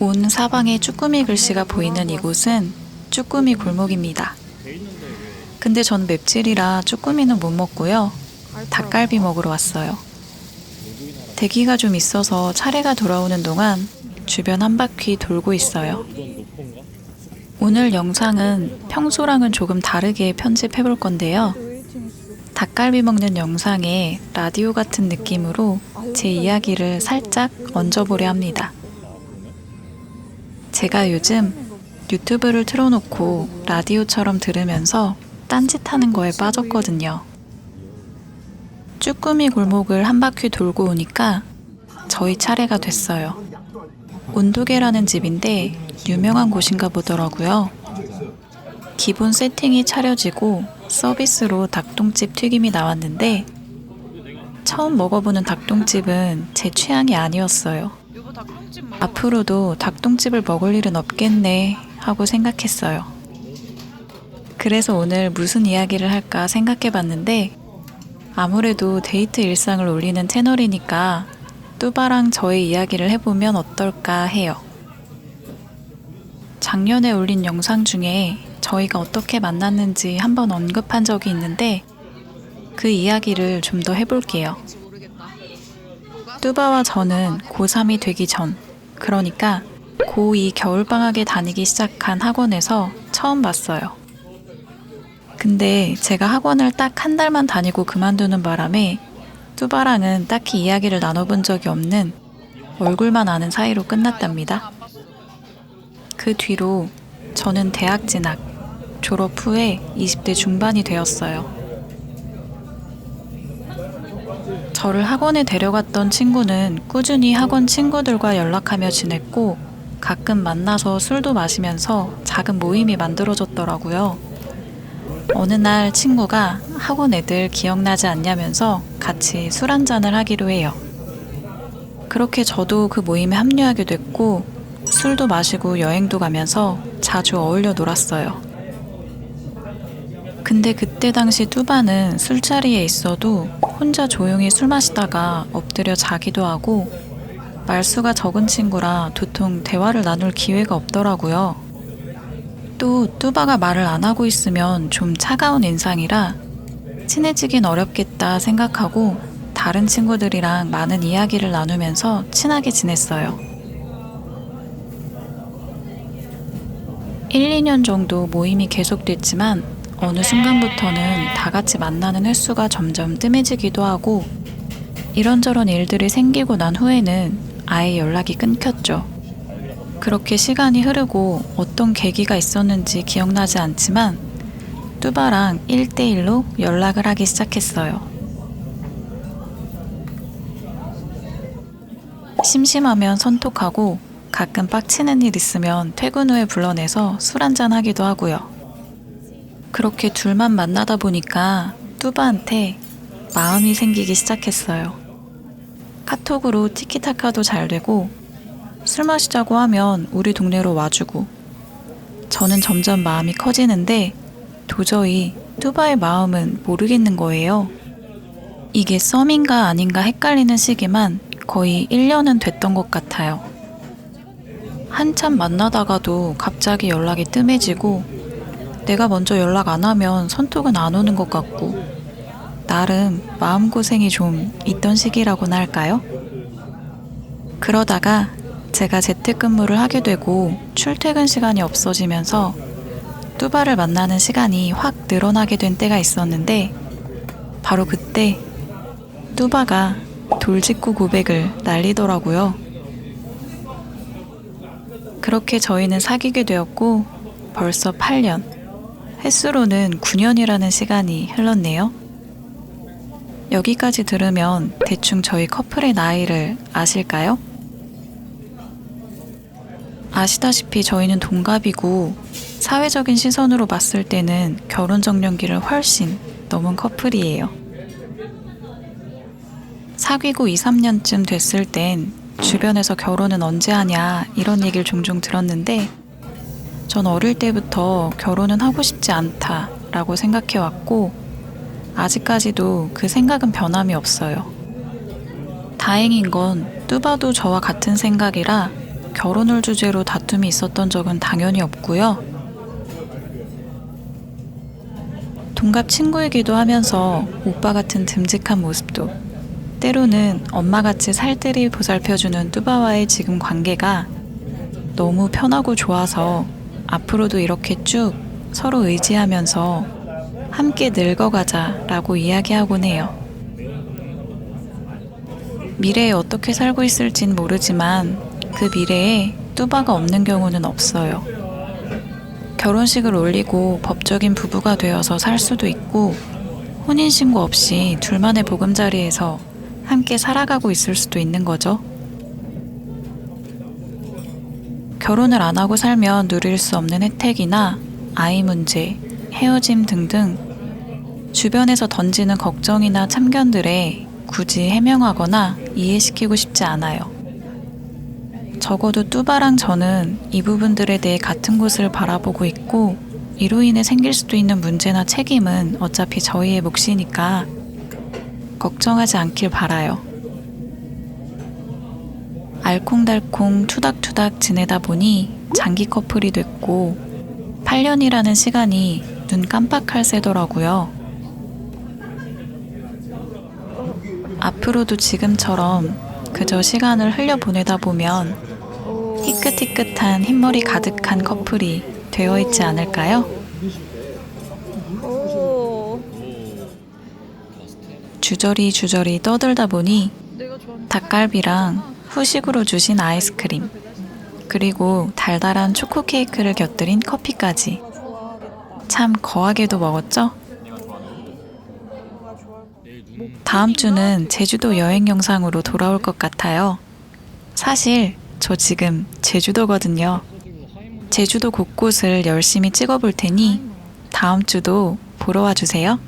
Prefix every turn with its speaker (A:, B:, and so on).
A: 온 사방에 쭈꾸미 글씨가 보이는 이곳은 쭈꾸미 골목입니다. 근데 전 맵찔이라 쭈꾸미는 못 먹고요. 닭갈비 먹으러 왔어요. 대기가 좀 있어서 차례가 돌아오는 동안 주변 한 바퀴 돌고 있어요. 오늘 영상은 평소랑은 조금 다르게 편집해 볼 건데요. 닭갈비 먹는 영상에 라디오 같은 느낌으로 제 이야기를 살짝 얹어보려 합니다. 제가 요즘 유튜브를 틀어놓고 라디오처럼 들으면서 딴짓하는 거에 빠졌거든요. 쭈꾸미 골목을 한 바퀴 돌고 오니까 저희 차례가 됐어요. 온도계라는 집인데 유명한 곳인가 보더라고요. 기본 세팅이 차려지고 서비스로 닭똥집 튀김이 나왔는데 처음 먹어보는 닭똥집은 제 취향이 아니었어요. 앞으로도 닭똥집을 먹을 일은 없겠네 하고 생각했어요. 그래서 오늘 무슨 이야기를 할까 생각해봤는데 아무래도 데이트 일상을 올리는 채널이니까 뚜바랑 저의 이야기를 해보면 어떨까 해요. 작년에 올린 영상 중에 저희가 어떻게 만났는지 한번 언급한 적이 있는데 그 이야기를 좀 더 해볼게요. 뚜바와 저는 고3이 되기 전, 그러니까 고2 겨울방학에 다니기 시작한 학원에서 처음 봤어요. 근데 제가 학원을 딱 한 달만 다니고 그만두는 바람에 뚜바랑은 딱히 이야기를 나눠본 적이 없는 얼굴만 아는 사이로 끝났답니다. 그 뒤로 저는 대학 진학, 졸업 후에 20대 중반이 되었어요. 저를 학원에 데려갔던 친구는 꾸준히 학원 친구들과 연락하며 지냈고 가끔 만나서 술도 마시면서 작은 모임이 만들어졌더라고요. 어느 날 친구가 학원 애들 기억나지 않냐면서 같이 술 한잔을 하기로 해요. 그렇게 저도 그 모임에 합류하게 됐고 술도 마시고 여행도 가면서 자주 어울려 놀았어요. 근데 그때 당시 뚜바는 술자리에 있어도 혼자 조용히 술 마시다가 엎드려 자기도 하고 말수가 적은 친구라 도통 대화를 나눌 기회가 없더라고요. 또 뚜바가 말을 안 하고 있으면 좀 차가운 인상이라 친해지긴 어렵겠다 생각하고 다른 친구들이랑 많은 이야기를 나누면서 친하게 지냈어요. 1, 2년 정도 모임이 계속됐지만 어느 순간부터는 다 같이 만나는 횟수가 점점 뜸해지기도 하고 이런저런 일들이 생기고 난 후에는 아예 연락이 끊겼죠. 그렇게 시간이 흐르고 어떤 계기가 있었는지 기억나지 않지만 뚜바랑 1대1로 연락을 하기 시작했어요. 심심하면 선톡하고 가끔 빡치는 일 있으면 퇴근 후에 불러내서 술 한잔 하기도 하고요. 그렇게 둘만 만나다 보니까 뚜바한테 마음이 생기기 시작했어요. 카톡으로 티키타카도 잘 되고 술 마시자고 하면 우리 동네로 와주고 저는 점점 마음이 커지는데 도저히 뚜바의 마음은 모르겠는 거예요. 이게 썸인가 아닌가 헷갈리는 시기만 거의 1년은 됐던 것 같아요. 한참 만나다가도 갑자기 연락이 뜸해지고 내가 먼저 연락 안 하면 선톡은 안 오는 것 같고 나름 마음고생이 좀 있던 시기라고나 할까요? 그러다가 제가 재택근무를 하게 되고 출퇴근 시간이 없어지면서 뚜바를 만나는 시간이 확 늘어나게 된 때가 있었는데 바로 그때 뚜바가 돌직구 고백을 날리더라고요. 그렇게 저희는 사귀게 되었고 벌써 8년, 횟수로는 9년이라는 시간이 흘렀네요. 여기까지 들으면 대충 저희 커플의 나이를 아실까요? 아시다시피 저희는 동갑이고 사회적인 시선으로 봤을 때는 결혼 적령기를 훨씬 넘은 커플이에요. 사귀고 2, 3년쯤 됐을 땐 주변에서 결혼은 언제 하냐 이런 얘기를 종종 들었는데 전 어릴 때부터 결혼은 하고 싶지 않다라고 생각해왔고 아직까지도 그 생각은 변함이 없어요. 다행인 건 뚜바도 저와 같은 생각이라 결혼을 주제로 다툼이 있었던 적은 당연히 없고요. 동갑 친구이기도 하면서 오빠 같은 듬직한 모습도, 때로는 엄마같이 살뜰히 보살펴주는 뚜바와의 지금 관계가 너무 편하고 좋아서 앞으로도 이렇게 쭉 서로 의지하면서 함께 늙어가자라고 이야기하곤 해요. 미래에 어떻게 살고 있을진 모르지만 그 미래에 뚜바가 없는 경우는 없어요. 결혼식을 올리고 법적인 부부가 되어서 살 수도 있고, 혼인신고 없이 둘만의 보금자리에서 함께 살아가고 있을 수도 있는 거죠. 결혼을 안 하고 살면 누릴 수 없는 혜택이나 아이 문제, 헤어짐 등등 주변에서 던지는 걱정이나 참견들에 굳이 해명하거나 이해시키고 싶지 않아요. 적어도 뚜바랑 저는 이 부분들에 대해 같은 곳을 바라보고 있고, 이로 인해 생길 수도 있는 문제나 책임은 어차피 저희의 몫이니까 걱정하지 않길 바라요. 알콩달콩 투닥투닥 지내다 보니 장기 커플이 됐고 8년이라는 시간이 눈 깜빡할 새더라고요. 앞으로도 지금처럼 그저 시간을 흘려보내다 보면 희끗희끗한 흰머리 가득한 커플이 되어 있지 않을까요? 주저리 떠들다 보니 닭갈비랑 후식으로 주신 아이스크림, 그리고 달달한 초코 케이크를 곁들인 커피까지. 참 거하게도 먹었죠? 다음 주는 제주도 여행 영상으로 돌아올 것 같아요. 사실 저 지금 제주도거든요. 제주도 곳곳을 열심히 찍어볼 테니 다음 주도 보러 와주세요.